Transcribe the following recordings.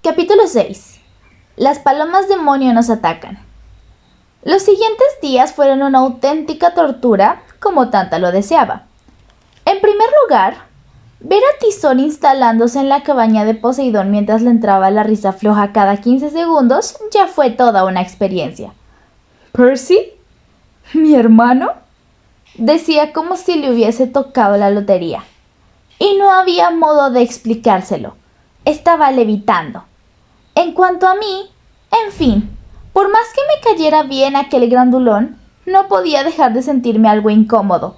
Capítulo 6. Las palomas demonio nos atacan. Los siguientes días fueron una auténtica tortura, como Tanta lo deseaba. En primer lugar, ver a Tizón instalándose en la cabaña de Poseidón mientras le entraba la risa floja cada 15 segundos ya fue toda una experiencia. ¿Percy? ¿Mi hermano? Decía como si le hubiese tocado la lotería. Y no había modo de explicárselo. Estaba levitando. En cuanto a mí, en fin, por más que me cayera bien aquel grandulón, no podía dejar de sentirme algo incómodo.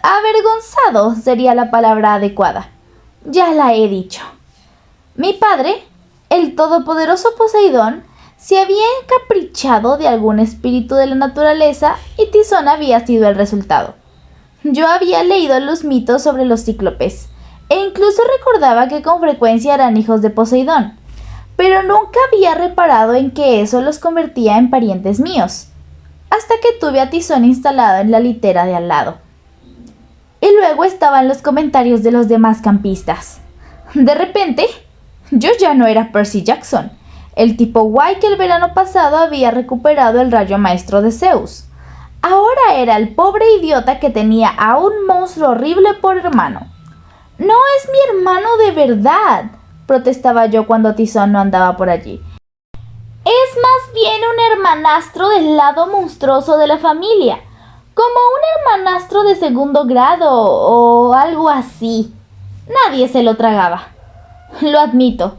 Avergonzado sería la palabra adecuada. Ya la he dicho. Mi padre, el todopoderoso Poseidón, se había encaprichado de algún espíritu de la naturaleza y Tizón había sido el resultado. Yo había leído los mitos sobre los cíclopes e incluso recordaba que con frecuencia eran hijos de Poseidón, pero nunca había reparado en que eso los convertía en parientes míos, hasta que tuve a Tizón instalado en la litera de al lado. Y luego estaban los comentarios de los demás campistas. De repente, yo ya no era Percy Jackson, el tipo guay que el verano pasado había recuperado el rayo maestro de Zeus. Ahora era el pobre idiota que tenía a un monstruo horrible por hermano. «No es mi hermano de verdad», protestaba yo cuando Tizón no andaba por allí. «Es más bien un hermanastro del lado monstruoso de la familia, como un hermanastro de segundo grado o algo así». Nadie se lo tragaba. Lo admito,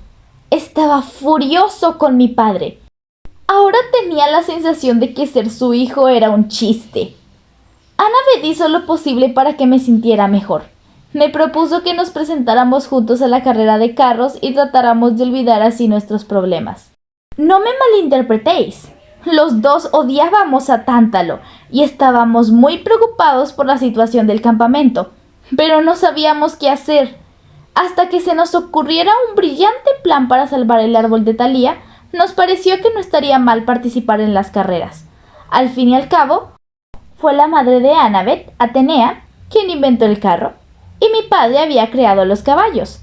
estaba furioso con mi padre. Ahora tenía la sensación de que ser su hijo era un chiste. Annabeth hizo lo posible para que me sintiera mejor. Me propuso que nos presentáramos juntos a la carrera de carros y tratáramos de olvidar así nuestros problemas. No me malinterpretéis. Los dos odiábamos a Tántalo y estábamos muy preocupados por la situación del campamento, pero no sabíamos qué hacer. Hasta que se nos ocurriera un brillante plan para salvar el árbol de Thalía, nos pareció que no estaría mal participar en las carreras. Al fin y al cabo, fue la madre de Annabeth, Atenea, quien inventó el carro, y mi padre había creado los caballos.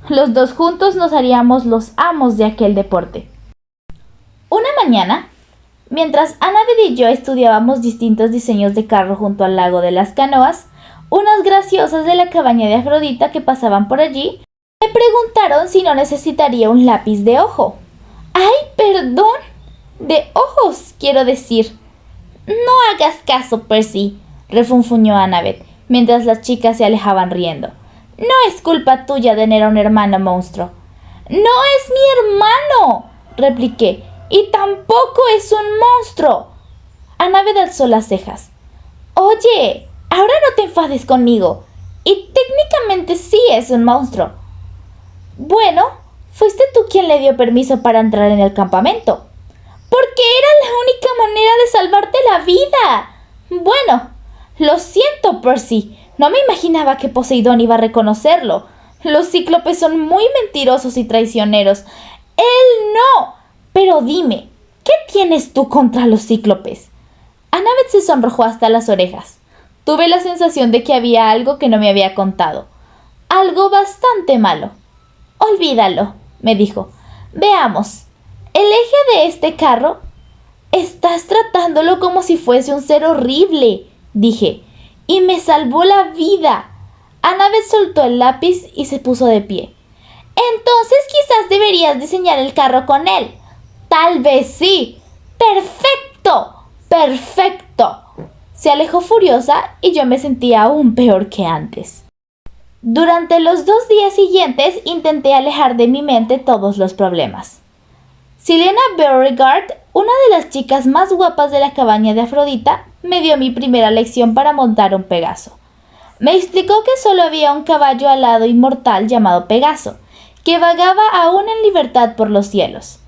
Los dos juntos nos haríamos los amos de aquel deporte. Una mañana, mientras Annabeth y yo estudiábamos distintos diseños de carro junto al lago de las canoas, unas graciosas de la cabaña de Afrodita que pasaban por allí me preguntaron si no necesitaría un lápiz de ojo. ¡Ay, perdón! De ojos, quiero decir. No hagas caso, Percy, refunfuñó Annabeth, mientras las chicas se alejaban riendo. No es culpa tuya de tener a un hermano monstruo. No es mi hermano, repliqué, y tampoco es un monstruo. Annabeth alzó las cejas. Oye, ahora no te enfades conmigo. Y técnicamente sí es un monstruo. Bueno, fuiste tú quien le dio permiso para entrar en el campamento. Porque era la única manera de salvarte la vida. Bueno, lo siento, Percy. No me imaginaba que Poseidón iba a reconocerlo. Los cíclopes son muy mentirosos y traicioneros. Él no. Pero dime, ¿qué tienes tú contra los cíclopes? Annabeth se sonrojó hasta las orejas. Tuve la sensación de que había algo que no me había contado. Algo bastante malo. Olvídalo, me dijo. Veamos. El eje de este carro. Estás tratándolo como si fuese un ser horrible, dije, y me salvó la vida. Annabeth soltó el lápiz y se puso de pie. Entonces quizás deberías diseñar el carro con él. Tal vez sí. ¡Perfecto! ¡Perfecto! Se alejó furiosa y yo me sentía aún peor que antes. Durante los 2 días siguientes intenté alejar de mi mente todos los problemas. Silena Beauregard, una de las chicas más guapas de la cabaña de Afrodita, me dio mi primera lección para montar un Pegaso. Me explicó que solo había un caballo alado inmortal llamado Pegaso, que vagaba aún en libertad por los cielos,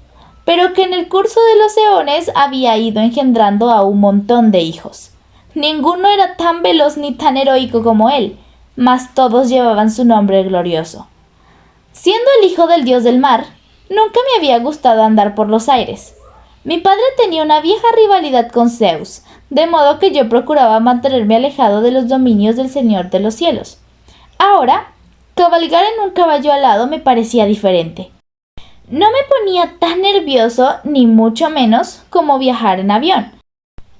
pero que en el curso de los eones había ido engendrando a un montón de hijos. Ninguno era tan veloz ni tan heroico como él, mas todos llevaban su nombre glorioso. Siendo el hijo del dios del mar, nunca me había gustado andar por los aires. Mi padre tenía una vieja rivalidad con Zeus, de modo que yo procuraba mantenerme alejado de los dominios del Señor de los cielos. Ahora, cabalgar en un caballo alado me parecía diferente. No me ponía tan nervioso, ni mucho menos, como viajar en avión.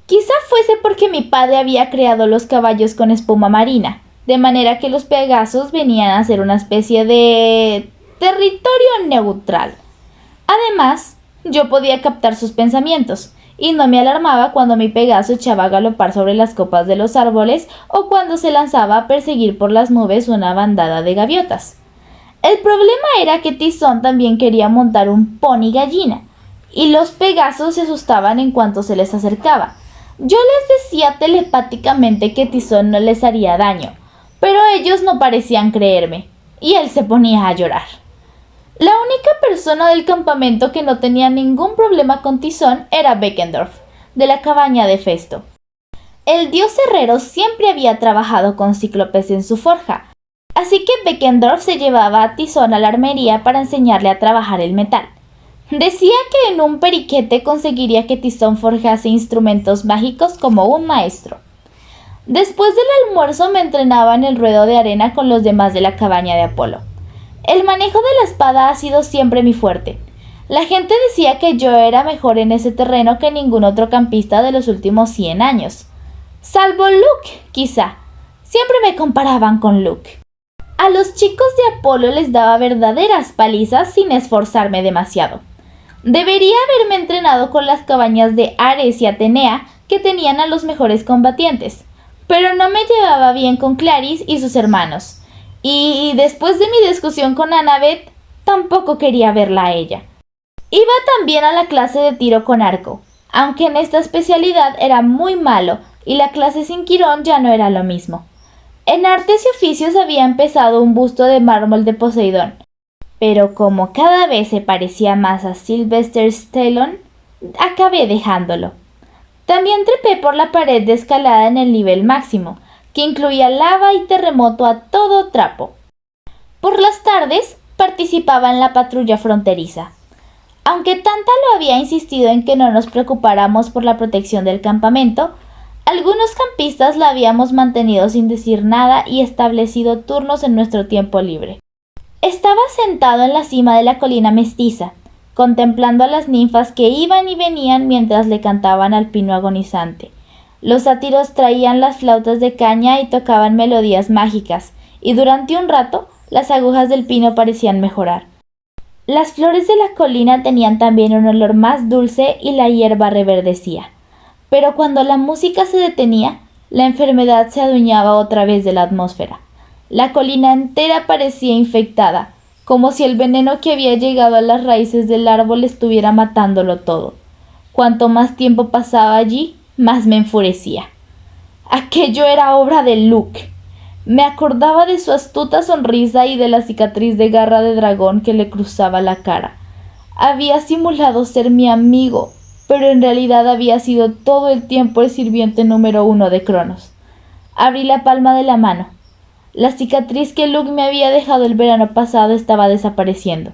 Quizá fuese porque mi padre había creado los caballos con espuma marina, de manera que los Pegasos venían a ser una especie de territorio neutral. Además, yo podía captar sus pensamientos, y no me alarmaba cuando mi Pegaso echaba a galopar sobre las copas de los árboles o cuando se lanzaba a perseguir por las nubes una bandada de gaviotas. El problema era que Tizón también quería montar un pony gallina, y los Pegasos se asustaban en cuanto se les acercaba. Yo les decía telepáticamente que Tizón no les haría daño, pero ellos no parecían creerme, y él se ponía a llorar. La única persona del campamento que no tenía ningún problema con Tizón era Beckendorf, de la cabaña de Festo. El dios herrero siempre había trabajado con cíclopes en su forja, así que Beckendorf se llevaba a Tizón a la armería para enseñarle a trabajar el metal. Decía que en un periquete conseguiría que Tizón forjase instrumentos mágicos como un maestro. Después del almuerzo me entrenaba en el ruedo de arena con los demás de la cabaña de Apolo. El manejo de la espada ha sido siempre mi fuerte. La gente decía que yo era mejor en ese terreno que ningún otro campista de los últimos 100 años. Salvo Luke, quizá. Siempre me comparaban con Luke. A los chicos de Apolo les daba verdaderas palizas sin esforzarme demasiado. Debería haberme entrenado con las cabañas de Ares y Atenea, que tenían a los mejores combatientes, pero no me llevaba bien con Clarisse y sus hermanos, y después de mi discusión con Annabeth, tampoco quería verla a ella. Iba también a la clase de tiro con arco, aunque en esta especialidad era muy malo y la clase sin Quirón ya no era lo mismo. En artes y oficios había empezado un busto de mármol de Poseidón, pero como cada vez se parecía más a Sylvester Stallone, acabé dejándolo. También trepé por la pared de escalada en el nivel máximo, que incluía lava y terremoto a todo trapo. Por las tardes participaba en la patrulla fronteriza. Aunque Tanta lo había insistido en que no nos preocupáramos por la protección del campamento, algunos campistas la habíamos mantenido sin decir nada y establecido turnos en nuestro tiempo libre. Estaba sentado en la cima de la colina mestiza, contemplando a las ninfas que iban y venían mientras le cantaban al pino agonizante. Los sátiros traían las flautas de caña y tocaban melodías mágicas, y durante un rato las agujas del pino parecían mejorar. Las flores de la colina tenían también un olor más dulce y la hierba reverdecía. Pero cuando la música se detenía, la enfermedad se adueñaba otra vez de la atmósfera. La colina entera parecía infectada, como si el veneno que había llegado a las raíces del árbol estuviera matándolo todo. Cuanto más tiempo pasaba allí, más me enfurecía. Aquello era obra de Luke. Me acordaba de su astuta sonrisa y de la cicatriz de garra de dragón que le cruzaba la cara. Había simulado ser mi amigo, pero en realidad había sido todo el tiempo el sirviente número 1 de Cronos. Abrí la palma de la mano. La cicatriz que Luke me había dejado el verano pasado estaba desapareciendo,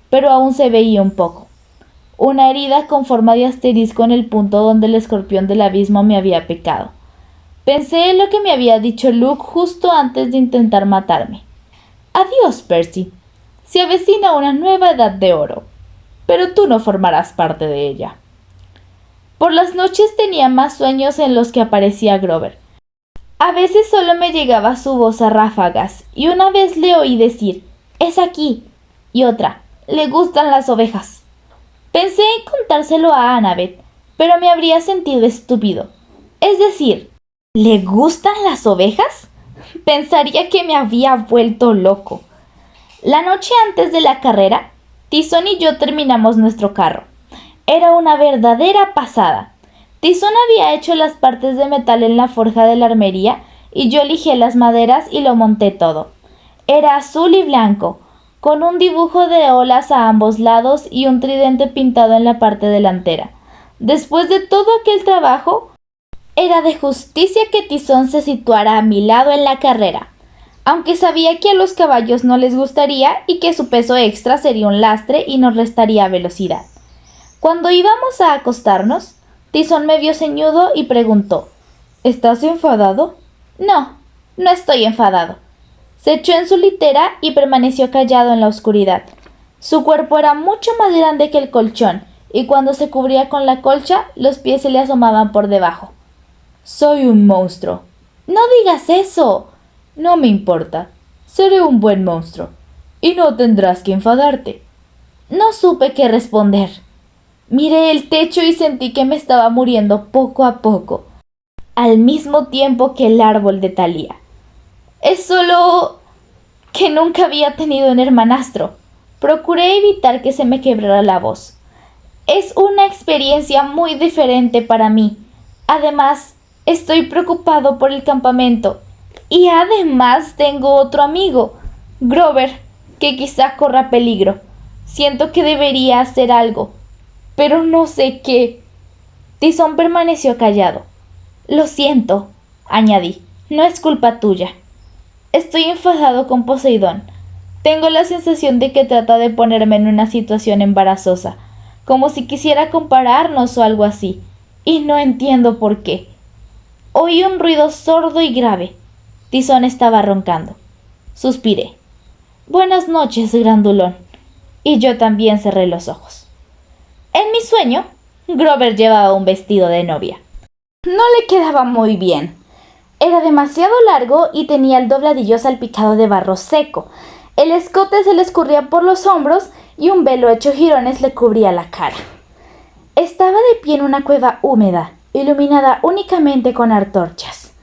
pero aún se veía un poco. Una herida con forma de asterisco en el punto donde el escorpión del abismo me había picado. Pensé en lo que me había dicho Luke justo antes de intentar matarme. Adiós, Percy. Se avecina una nueva edad de oro, pero tú no formarás parte de ella. Por las noches tenía más sueños en los que aparecía Grover. A veces solo me llegaba su voz a ráfagas, y una vez le oí decir, «Es aquí», y otra, «Le gustan las ovejas». Pensé en contárselo a Annabeth, pero me habría sentido estúpido. Es decir, ¿le gustan las ovejas? Pensaría que me había vuelto loco. La noche antes de la carrera, Tizón y yo terminamos nuestro carro. Era una verdadera pasada. Tizón había hecho las partes de metal en la forja de la armería y yo lijé las maderas y lo monté todo. Era azul y blanco, con un dibujo de olas a ambos lados y un tridente pintado en la parte delantera. Después de todo aquel trabajo, era de justicia que Tizón se situara a mi lado en la carrera, aunque sabía que a los caballos no les gustaría y que su peso extra sería un lastre y nos restaría velocidad. Cuando íbamos a acostarnos, Tizón me vio ceñudo y preguntó, ¿estás enfadado? No, no estoy enfadado. Se echó en su litera y permaneció callado en la oscuridad. Su cuerpo era mucho más grande que el colchón, y cuando se cubría con la colcha, los pies se le asomaban por debajo. Soy un monstruo. No digas eso. No me importa. Seré un buen monstruo. Y no tendrás que enfadarte. No supe qué responder. Miré el techo y sentí que me estaba muriendo poco a poco, al mismo tiempo que el árbol de Thalía. Es solo que nunca había tenido un hermanastro. Procuré evitar que se me quebrara la voz. Es una experiencia muy diferente para mí. Además, estoy preocupado por el campamento. Y además tengo otro amigo, Grover, que quizá corra peligro. Siento que debería hacer algo, pero no sé qué. Tizón permaneció callado. Lo siento, añadí. No es culpa tuya. Estoy enfadado con Poseidón. Tengo la sensación de que trata de ponerme en una situación embarazosa, como si quisiera compararnos o algo así, y no entiendo por qué. Oí un ruido sordo y grave. Tizón estaba roncando. Suspiré. Buenas noches, grandulón. Y yo también cerré los ojos. En mi sueño, Grover llevaba un vestido de novia. No le quedaba muy bien. Era demasiado largo y tenía el dobladillo salpicado de barro seco. El escote se le escurría por los hombros y un velo hecho jirones le cubría la cara. Estaba de pie en una cueva húmeda, iluminada únicamente con antorchas.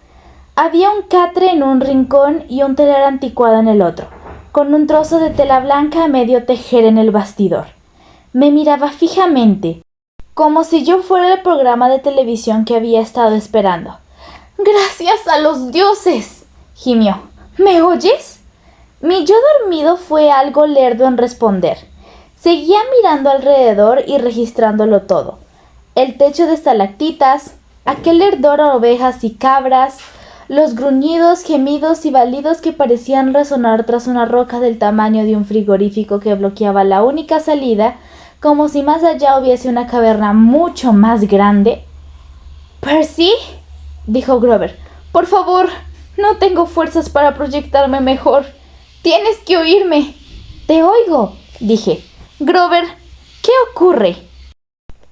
Había un catre en un rincón y un telar anticuado en el otro, con un trozo de tela blanca a medio tejer en el bastidor. Me miraba fijamente, como si yo fuera el programa de televisión que había estado esperando. ¡Gracias a los dioses!, gimió. ¿Me oyes? Mi yo dormido fue algo lerdo en responder. Seguía mirando alrededor y registrándolo todo. El techo de estalactitas, aquel herdor a ovejas y cabras, los gruñidos, gemidos y balidos que parecían resonar tras una roca del tamaño de un frigorífico que bloqueaba la única salida, como si más allá hubiese una caverna mucho más grande. «¿Percy?», dijo Grover. «Por favor, no tengo fuerzas para proyectarme mejor. Tienes que oírme». «Te oigo», dije. «Grover, ¿qué ocurre?».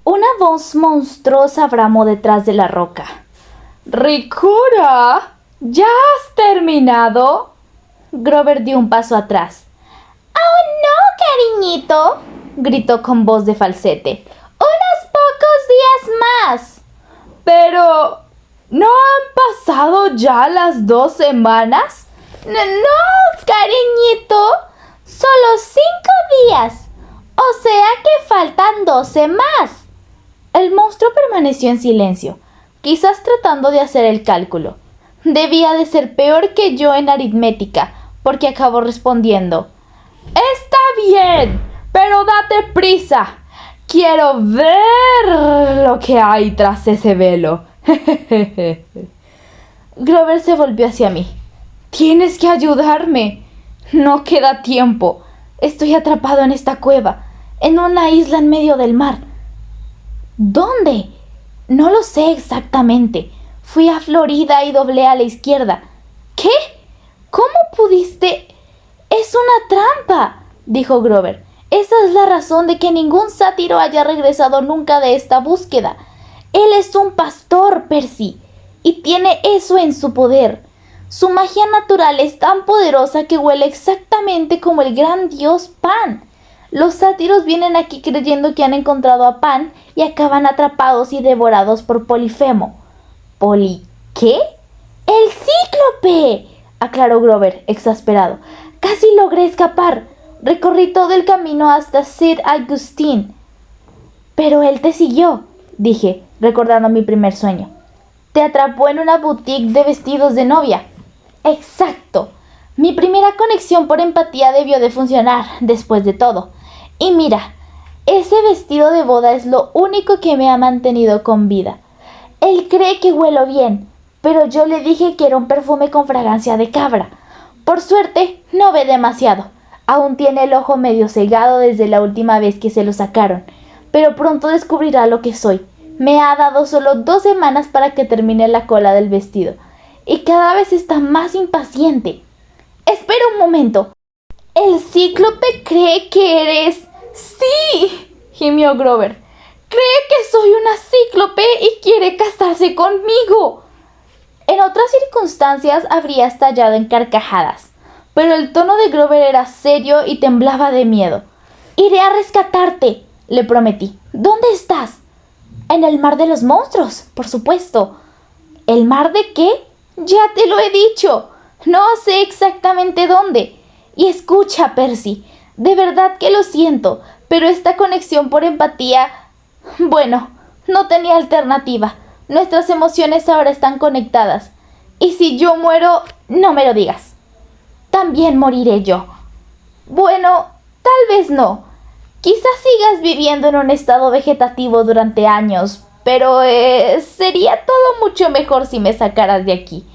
Una voz monstruosa bramó detrás de la roca. «Ricura, ¿ya has terminado?». Grover dio un paso atrás. «Oh, no, cariñito», gritó con voz de falsete. «Unos pocos días más». «Pero, ¿no han pasado ya las 2 semanas?» «No, cariñito, solo 5 días. O sea que faltan 12 más». El monstruo permaneció en silencio, quizás tratando de hacer el cálculo. Debía de ser peor que yo en aritmética, porque acabó respondiendo. «Está bien, pero date prisa. Quiero ver lo que hay tras ese velo». Grover se volvió hacia mí. «Tienes que ayudarme. No queda tiempo. Estoy atrapado en esta cueva, en una isla en medio del mar». «¿Dónde?». «No lo sé exactamente. Fui a Florida y doblé a la izquierda». «¿Qué? ¿Cómo pudiste?». «Es una trampa», dijo Grover. «Esa es la razón de que ningún sátiro haya regresado nunca de esta búsqueda. Él es un pastor, Percy, y tiene eso en su poder. Su magia natural es tan poderosa que huele exactamente como el gran dios Pan. Los sátiros vienen aquí creyendo que han encontrado a Pan y acaban atrapados y devorados por Polifemo». «¿Qué?». «El cíclope», aclaró Grover, exasperado. «Casi logré escapar. Recorrí todo el camino hasta St. Augustine». «Pero él te siguió», dije, recordando mi primer sueño. «Te atrapó en una boutique de vestidos de novia». «Exacto. Mi primera conexión por empatía debió de funcionar, después de todo. Y mira, ese vestido de boda es lo único que me ha mantenido con vida. Él cree que huelo bien, pero yo le dije que era un perfume con fragancia de cabra. Por suerte, no ve demasiado. Aún tiene el ojo medio cegado desde la última vez que se lo sacaron, pero pronto descubrirá lo que soy. Me ha dado solo 2 semanas para que termine la cola del vestido, y cada vez está más impaciente». «Espera un momento». ¿El cíclope cree que eres...? ¡Sí!, gimió Grover. Cree que soy una cíclope y quiere casarse conmigo. En otras circunstancias habría estallado en carcajadas, pero el tono de Grover era serio y temblaba de miedo. Iré a rescatarte, le prometí. ¿Dónde estás? En el mar de los monstruos, por supuesto. ¿El mar de qué? Ya te lo he dicho. No sé exactamente dónde. Y escucha, Percy, de verdad que lo siento, pero esta conexión por empatía... Bueno, no tenía alternativa. Nuestras emociones ahora están conectadas. Y si yo muero, no me lo digas. También moriré yo. Bueno, tal vez no. Quizás sigas viviendo en un estado vegetativo durante años, pero sería todo mucho mejor si me sacaras de aquí.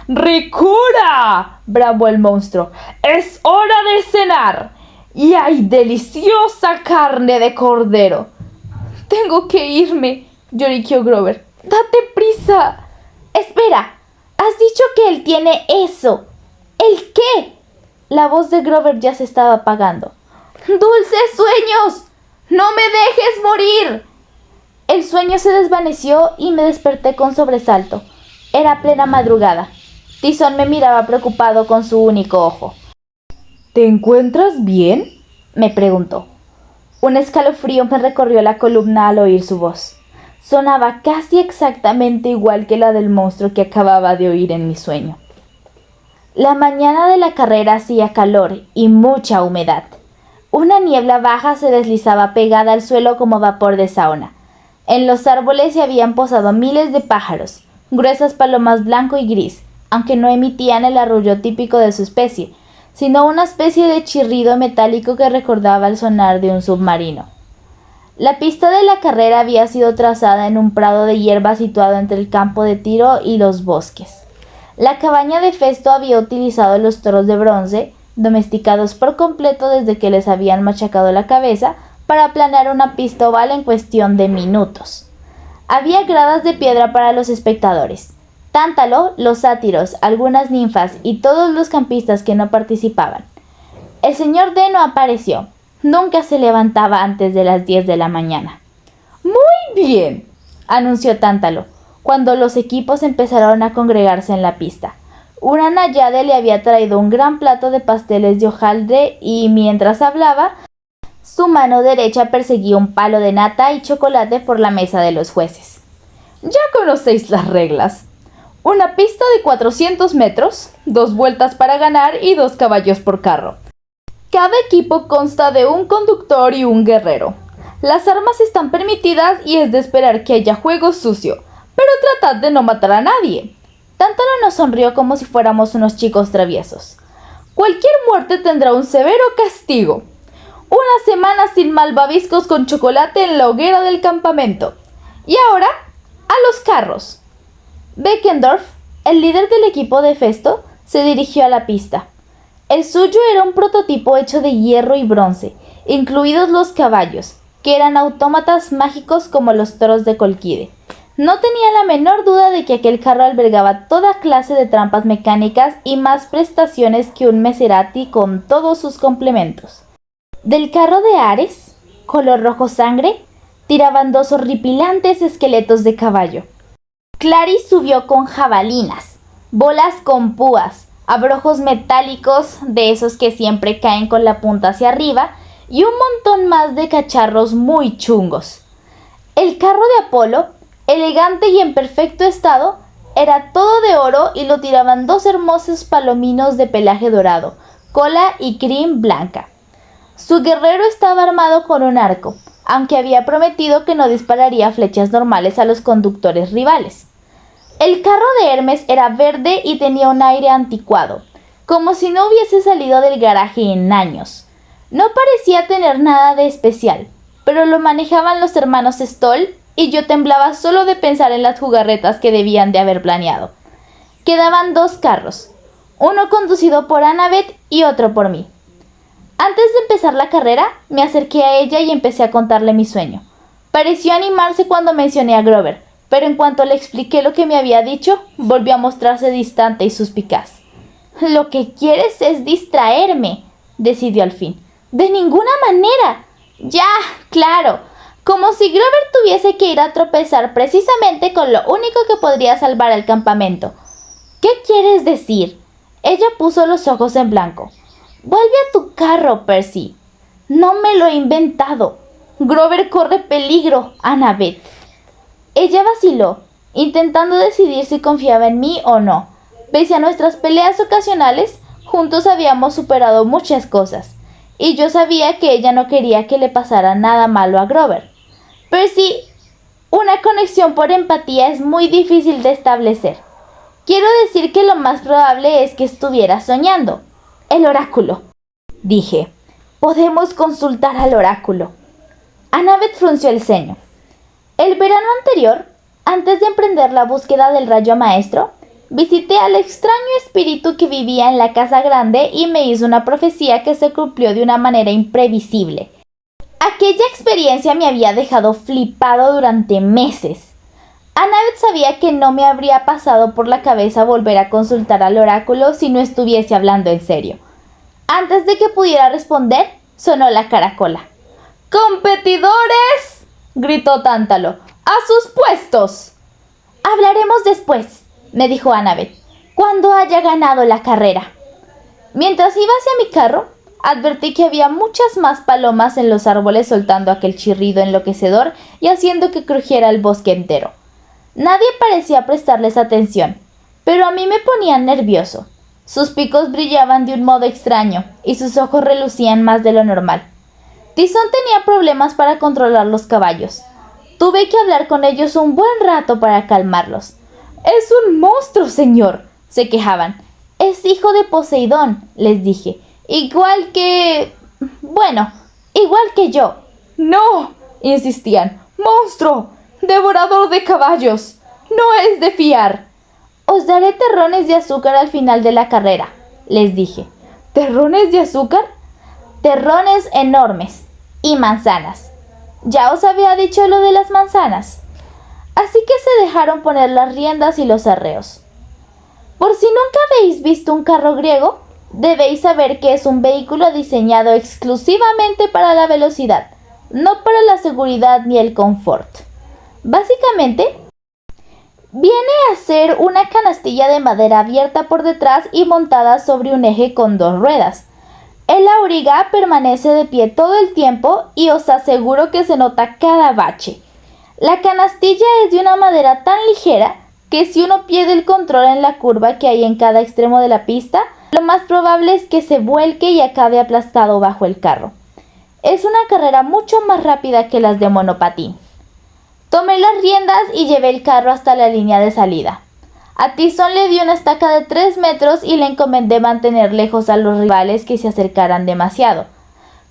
¡Ricura!, bramó el monstruo. ¡Es hora de cenar! ¡Y hay deliciosa carne de cordero! Tengo que irme, lloriqueó Grover. ¡Date prisa! Espera, has dicho que él tiene eso. ¿El qué? La voz de Grover ya se estaba apagando. ¡Dulces sueños! ¡No me dejes morir! El sueño se desvaneció y me desperté con sobresalto. Era plena madrugada. Tizón me miraba preocupado con su único ojo. ¿Te encuentras bien?, me preguntó. Un escalofrío me recorrió la columna al oír su voz. Sonaba casi exactamente igual que la del monstruo que acababa de oír en mi sueño. La mañana de la carrera hacía calor y mucha humedad. Una niebla baja se deslizaba pegada al suelo como vapor de sauna. En los árboles se habían posado miles de pájaros, gruesas palomas blanco y gris, aunque no emitían el arrullo típico de su especie, sino una especie de chirrido metálico que recordaba el sonar de un submarino. La pista de la carrera había sido trazada en un prado de hierba situado entre el campo de tiro y los bosques. La cabaña de Festo había utilizado los toros de bronce, domesticados por completo desde que les habían machacado la cabeza, para planear una pista oval en cuestión de minutos. Había gradas de piedra para los espectadores. Tántalo, los sátiros, algunas ninfas y todos los campistas que no participaban. El señor D no apareció. Nunca se levantaba antes de las 10 de la mañana. «Muy bien», anunció Tántalo, cuando los equipos empezaron a congregarse en la pista. Una náyade le había traído un gran plato de pasteles de hojaldre y, mientras hablaba, su mano derecha perseguía un palo de nata y chocolate por la mesa de los jueces. «Ya conocéis las reglas. Una pista de 400 metros, 2 vueltas para ganar y 2 caballos por carro. Cada equipo consta de un conductor y un guerrero. Las armas están permitidas y es de esperar que haya juego sucio, pero tratad de no matar a nadie». Tántalo nos sonrió como si fuéramos unos chicos traviesos. «Cualquier muerte tendrá un severo castigo. Una semana sin malvaviscos con chocolate en la hoguera del campamento. Y ahora, a los carros». Beckendorf, el líder del equipo de Festo, se dirigió a la pista. El suyo era un prototipo hecho de hierro y bronce, incluidos los caballos, que eran autómatas mágicos como los toros de Colquide. No tenía la menor duda de que aquel carro albergaba toda clase de trampas mecánicas y más prestaciones que un Maserati con todos sus complementos. Del carro de Ares, color rojo sangre, tiraban 2 horripilantes esqueletos de caballo. Clarice subió con jabalinas, bolas con púas, abrojos metálicos de esos que siempre caen con la punta hacia arriba y un montón más de cacharros muy chungos. El carro de Apolo, elegante y en perfecto estado, era todo de oro y lo tiraban 2 hermosos palominos de pelaje dorado, cola y crin blanca. Su guerrero estaba armado con un arco, aunque había prometido que no dispararía flechas normales a los conductores rivales. El carro de Hermes era verde y tenía un aire anticuado, como si no hubiese salido del garaje en años. No parecía tener nada de especial, pero lo manejaban los hermanos Stoll y yo temblaba solo de pensar en las jugarretas que debían de haber planeado. Quedaban 2 carros, uno conducido por Annabeth y otro por mí. Antes de empezar la carrera, me acerqué a ella y empecé a contarle mi sueño. Pareció animarse cuando mencioné a Grover, pero en cuanto le expliqué lo que me había dicho, volvió a mostrarse distante y suspicaz. «Lo que quieres es distraerme», decidió al fin. ¡De ninguna manera! Ya, claro, como si Grover tuviese que ir a tropezar precisamente con lo único que podría salvar el campamento. ¿Qué quieres decir? Ella puso los ojos en blanco. Vuelve a tu carro, Percy. No me lo he inventado. Grover corre peligro, Annabeth. Ella vaciló, intentando decidir si confiaba en mí o no. Pese a nuestras peleas ocasionales, juntos habíamos superado muchas cosas, y yo sabía que ella no quería que le pasara nada malo a Grover. Percy, una conexión por empatía es muy difícil de establecer. Quiero decir que lo más probable es que estuviera soñando. El oráculo, dije. Podemos consultar al oráculo. Annabeth frunció el ceño. El verano anterior, antes de emprender la búsqueda del rayo maestro, visité al extraño espíritu que vivía en la casa grande y me hizo una profecía que se cumplió de una manera imprevisible. Aquella experiencia me había dejado flipado durante meses. Annabeth sabía que no me habría pasado por la cabeza volver a consultar al oráculo si no estuviese hablando en serio. Antes de que pudiera responder, sonó la caracola. ¡Competidores!, gritó Tántalo. ¡A sus puestos! Hablaremos después, me dijo Annabeth, cuando haya ganado la carrera. Mientras iba hacia mi carro, advertí que había muchas más palomas en los árboles soltando aquel chirrido enloquecedor y haciendo que crujiera el bosque entero. Nadie parecía prestarles atención, pero a mí me ponían nervioso. Sus picos brillaban de un modo extraño y sus ojos relucían más de lo normal. Tizón tenía problemas para controlar los caballos. Tuve que hablar con ellos un buen rato para calmarlos. «Es un monstruo, señor», se quejaban. «Es hijo de Poseidón», les dije. «Igual que... igual que yo». «No», insistían. «Monstruo, devorador de caballos. No es de fiar». «Os daré terrones de azúcar al final de la carrera», les dije. «¿Terrones de azúcar?» «Terrones enormes. Y manzanas. Ya os había dicho lo de las manzanas». Así que se dejaron poner las riendas y los arreos. Por si nunca habéis visto un carro griego, debéis saber que es un vehículo diseñado exclusivamente para la velocidad, no para la seguridad ni el confort. Básicamente, viene a ser una canastilla de madera abierta por detrás y montada sobre un eje con 2 ruedas. El auriga permanece de pie todo el tiempo y os aseguro que se nota cada bache. La canastilla es de una madera tan ligera que si uno pierde el control en la curva que hay en cada extremo de la pista, lo más probable es que se vuelque y acabe aplastado bajo el carro. Es una carrera mucho más rápida que las de monopatín. Tomé las riendas y llevé el carro hasta la línea de salida. A Tizón le di una estaca de 3 metros y le encomendé mantener lejos a los rivales que se acercaran demasiado,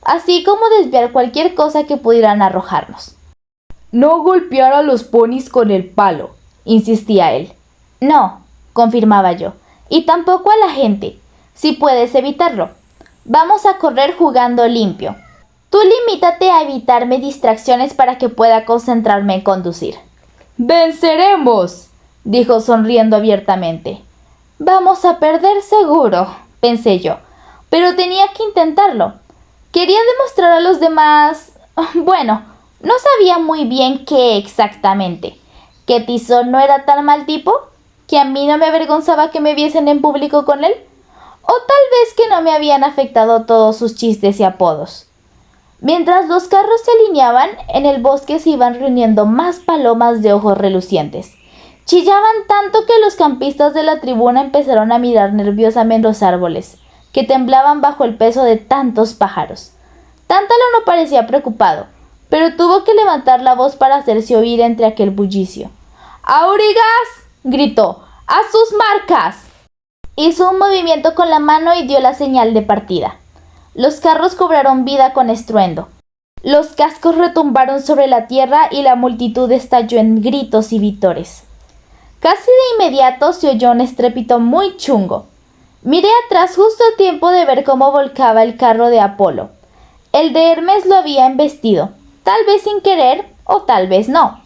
así como desviar cualquier cosa que pudieran arrojarnos. «No golpear a los ponis con el palo», insistía él. «No», confirmaba yo, «y tampoco a la gente, si puedes evitarlo. Vamos a correr jugando limpio. Tú limítate a evitarme distracciones para que pueda concentrarme en conducir». «¡Venceremos!», dijo sonriendo abiertamente. «Vamos a perder seguro», pensé yo, pero tenía que intentarlo. Quería demostrar a los demás... no sabía muy bien qué exactamente. ¿Que Tizón no era tan mal tipo? ¿Que a mí no me avergonzaba que me viesen en público con él? ¿O tal vez que no me habían afectado todos sus chistes y apodos? Mientras los carros se alineaban, en el bosque se iban reuniendo más palomas de ojos relucientes. Chillaban tanto que los campistas de la tribuna empezaron a mirar nerviosamente los árboles, que temblaban bajo el peso de tantos pájaros. Tántalo no parecía preocupado, pero tuvo que levantar la voz para hacerse oír entre aquel bullicio. «¡Aurigas!», gritó. «¡A sus marcas!». Hizo un movimiento con la mano y dio la señal de partida. Los carros cobraron vida con estruendo. Los cascos retumbaron sobre la tierra y la multitud estalló en gritos y vítores. Casi de inmediato se oyó un estrépito muy chungo. Miré atrás justo a tiempo de ver cómo volcaba el carro de Apolo. El de Hermes lo había embestido, tal vez sin querer o tal vez no.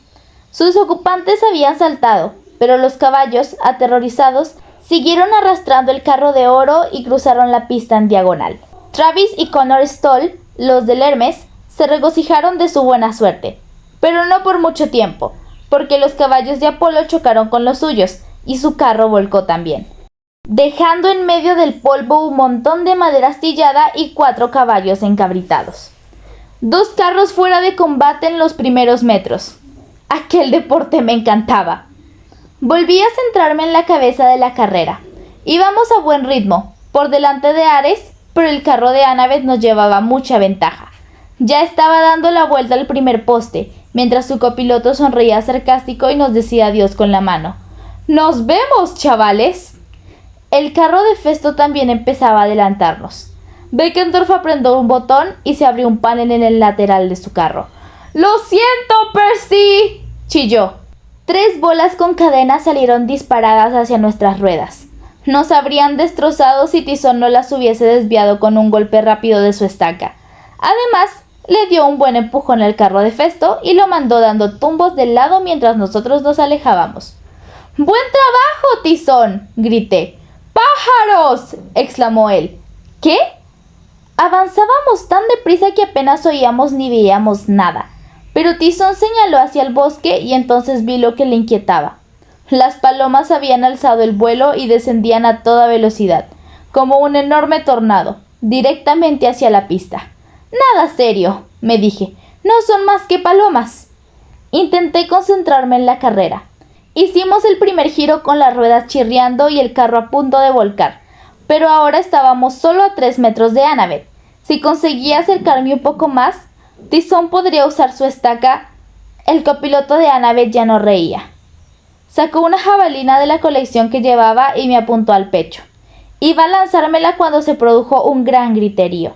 Sus ocupantes habían saltado, pero los caballos, aterrorizados, siguieron arrastrando el carro de oro y cruzaron la pista en diagonal. Travis y Connor Stoll, los del Hermes, se regocijaron de su buena suerte, pero no por mucho tiempo, porque los caballos de Apolo chocaron con los suyos y su carro volcó también, dejando en medio del polvo un montón de madera astillada y 4 caballos encabritados. 2 carros fuera de combate en los primeros metros. Aquel deporte me encantaba. Volví a centrarme en la cabeza de la carrera. Íbamos a buen ritmo, por delante de Ares, pero el carro de Annabeth nos llevaba mucha ventaja. Ya estaba dando la vuelta al primer poste, mientras su copiloto sonreía sarcástico y nos decía adiós con la mano. ¡Nos vemos, chavales! El carro de Festo también empezaba a adelantarnos. Beckendorf apretó un botón y se abrió un panel en el lateral de su carro. ¡Lo siento, Percy!, chilló. 3 bolas con cadena salieron disparadas hacia nuestras ruedas. Nos habrían destrozado si Tizón no las hubiese desviado con un golpe rápido de su estaca. Además, le dio un buen empujón al carro de Festo y lo mandó dando tumbos de lado mientras nosotros nos alejábamos. ¡Buen trabajo, Tizón!, grité. ¡Pájaros!, exclamó él. ¿Qué? Avanzábamos tan deprisa que apenas oíamos ni veíamos nada, pero Tizón señaló hacia el bosque y entonces vi lo que le inquietaba. Las palomas habían alzado el vuelo y descendían a toda velocidad, como un enorme tornado, directamente hacia la pista. Nada serio, me dije, no son más que palomas. Intenté concentrarme en la carrera. Hicimos el primer giro con las ruedas chirriando y el carro a punto de volcar, pero ahora estábamos solo a 3 metros de Annabeth. Si conseguía acercarme un poco más, Tizón podría usar su estaca. El copiloto de Annabeth ya no reía. Sacó una jabalina de la colección que llevaba y me apuntó al pecho. Iba a lanzármela cuando se produjo un gran griterío.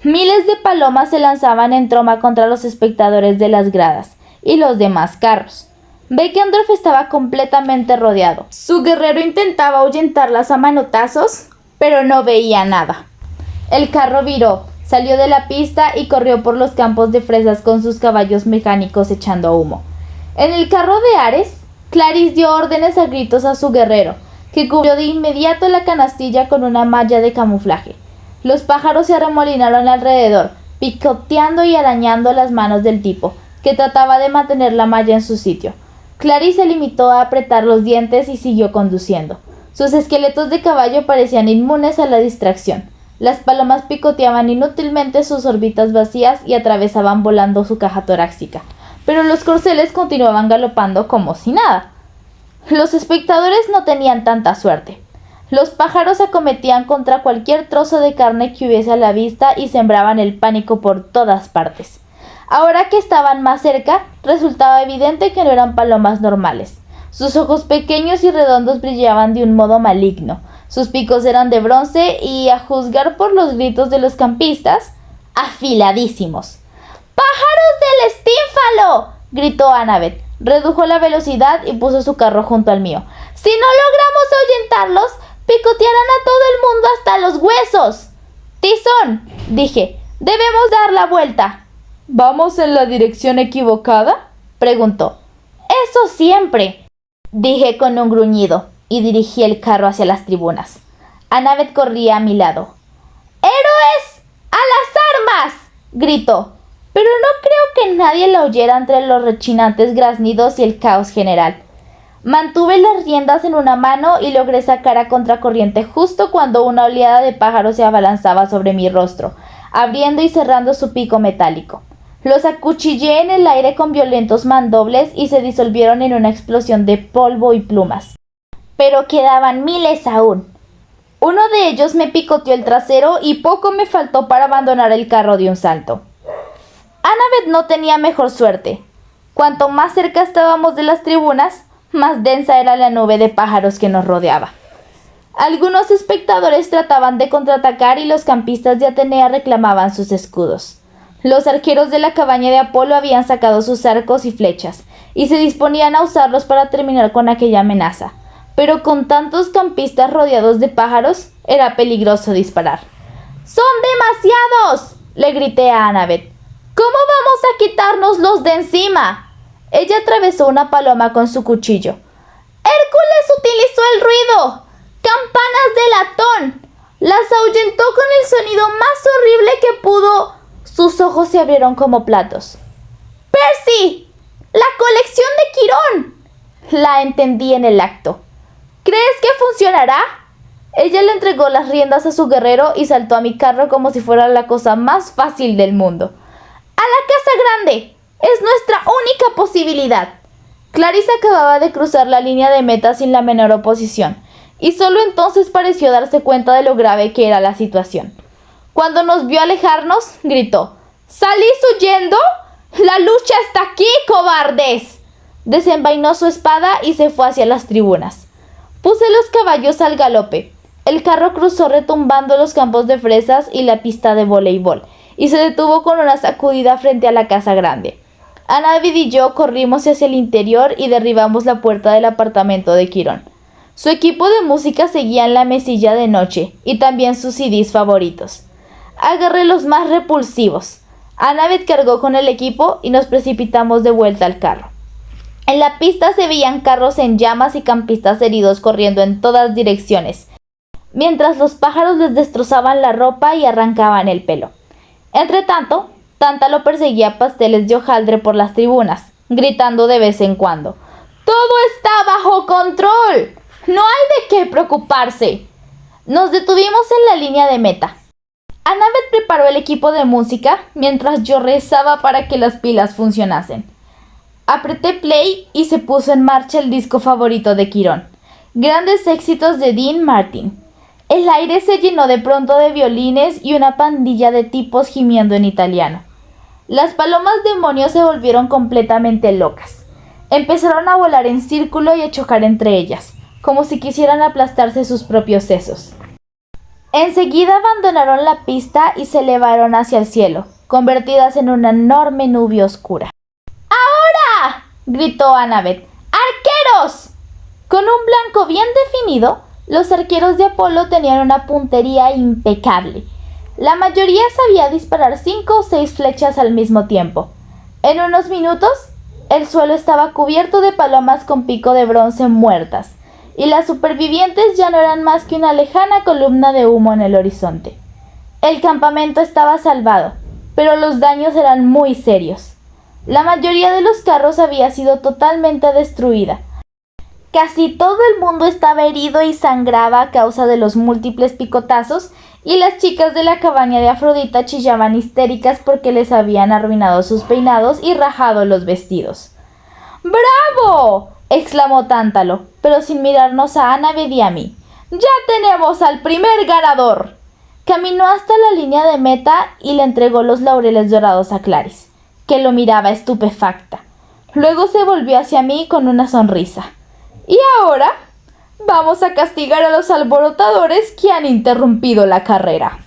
Miles de palomas se lanzaban en troma contra los espectadores de las gradas y los demás carros. Beckendorf estaba completamente rodeado. Su guerrero intentaba ahuyentarlas a manotazos, pero no veía nada. El carro viró, salió de la pista y corrió por los campos de fresas con sus caballos mecánicos echando humo. En el carro de Ares, Clarice dio órdenes a gritos a su guerrero, que cubrió de inmediato la canastilla con una malla de camuflaje. Los pájaros se arremolinaron alrededor, picoteando y arañando las manos del tipo, que trataba de mantener la malla en su sitio. Clarice se limitó a apretar los dientes y siguió conduciendo. Sus esqueletos de caballo parecían inmunes a la distracción. Las palomas picoteaban inútilmente sus órbitas vacías y atravesaban volando su caja torácica, pero los corceles continuaban galopando como si nada. Los espectadores no tenían tanta suerte. Los pájaros acometían contra cualquier trozo de carne que hubiese a la vista y sembraban el pánico por todas partes. Ahora que estaban más cerca, resultaba evidente que no eran palomas normales. Sus ojos pequeños y redondos brillaban de un modo maligno. Sus picos eran de bronce y, a juzgar por los gritos de los campistas, afiladísimos. ¡Pájaros del estínfalo!, gritó Annabeth. Redujo la velocidad y puso su carro junto al mío. Si no logramos ahuyentarlos, picotearán a todo el mundo hasta los huesos. Tizón, dije, debemos dar la vuelta. ¿Vamos en la dirección equivocada?, preguntó. Eso siempre, dije con un gruñido y dirigí el carro hacia las tribunas. Annabeth corría a mi lado. ¡Héroes! ¡A las armas!, gritó, pero no creo que nadie la oyera entre los rechinantes graznidos y el caos general. Mantuve las riendas en una mano y logré sacar a contracorriente justo cuando una oleada de pájaros se abalanzaba sobre mi rostro, abriendo y cerrando su pico metálico. Los acuchillé en el aire con violentos mandobles y se disolvieron en una explosión de polvo y plumas. Pero quedaban miles aún. Uno de ellos me picoteó el trasero y poco me faltó para abandonar el carro de un salto. Annabeth no tenía mejor suerte. Cuanto más cerca estábamos de las tribunas, más densa era la nube de pájaros que nos rodeaba. Algunos espectadores trataban de contraatacar y los campistas de Atenea reclamaban sus escudos. Los arqueros de la cabaña de Apolo habían sacado sus arcos y flechas, y se disponían a usarlos para terminar con aquella amenaza. Pero con tantos campistas rodeados de pájaros, era peligroso disparar. ¡Son demasiados!, le grité a Annabeth. ¿Cómo vamos a quitárnoslos de encima? Ella atravesó una paloma con su cuchillo. ¡Hércules utilizó el ruido! ¡Campanas de latón! Las ahuyentó con el sonido más horrible que pudo. Sus ojos se abrieron como platos. ¡Percy! ¡La colección de Quirón! La entendí en el acto. ¿Crees que funcionará? Ella le entregó las riendas a su guerrero y saltó a mi carro como si fuera la cosa más fácil del mundo. ¡A la casa grande! ¡Es nuestra única posibilidad! Clarice acababa de cruzar la línea de meta sin la menor oposición, y solo entonces pareció darse cuenta de lo grave que era la situación. Cuando nos vio alejarnos, gritó: ¿Salís huyendo? ¡La lucha está aquí, cobardes! Desenvainó su espada y se fue hacia las tribunas. Puse los caballos al galope. El carro cruzó retumbando los campos de fresas y la pista de voleibol, y se detuvo con una sacudida frente a la casa grande. Annabeth y yo corrimos hacia el interior y derribamos la puerta del apartamento de Quirón. Su equipo de música seguía en la mesilla de noche, y también sus CDs favoritos. Agarré los más repulsivos. Annabeth cargó con el equipo y nos precipitamos de vuelta al carro. En la pista se veían carros en llamas y campistas heridos corriendo en todas direcciones, mientras los pájaros les destrozaban la ropa y arrancaban el pelo. Entretanto, Tántalo perseguía pasteles de hojaldre por las tribunas, gritando de vez en cuando: ¡Todo está bajo control! ¡No hay de qué preocuparse! Nos detuvimos en la línea de meta. Annabeth preparó el equipo de música mientras yo rezaba para que las pilas funcionasen. Apreté play y se puso en marcha el disco favorito de Quirón, grandes éxitos de Dean Martin. El aire se llenó de pronto de violines y una pandilla de tipos gimiendo en italiano. Las palomas demonios se volvieron completamente locas. Empezaron a volar en círculo y a chocar entre ellas, como si quisieran aplastarse sus propios sesos. Enseguida abandonaron la pista y se elevaron hacia el cielo, convertidas en una enorme nube oscura. ¡Ahora!, gritó Annabeth. ¡Arqueros! Con un blanco bien definido, los arqueros de Apolo tenían una puntería impecable. La mayoría sabía disparar 5 o 6 flechas al mismo tiempo. En unos minutos, el suelo estaba cubierto de palomas con pico de bronce muertas, y las supervivientes ya no eran más que una lejana columna de humo en el horizonte. El campamento estaba salvado, pero los daños eran muy serios. La mayoría de los carros había sido totalmente destruida. Casi todo el mundo estaba herido y sangraba a causa de los múltiples picotazos, y las chicas de la cabaña de Afrodita chillaban histéricas porque les habían arruinado sus peinados y rajado los vestidos. ¡Bravo!, exclamó Tántalo, pero sin mirarnos a Annabeth y a mí. ¡Ya tenemos al primer ganador! Caminó hasta la línea de meta y le entregó los laureles dorados a Clarice, que lo miraba estupefacta. Luego se volvió hacia mí con una sonrisa. ¿Y ahora? Vamos a castigar a los alborotadores que han interrumpido la carrera.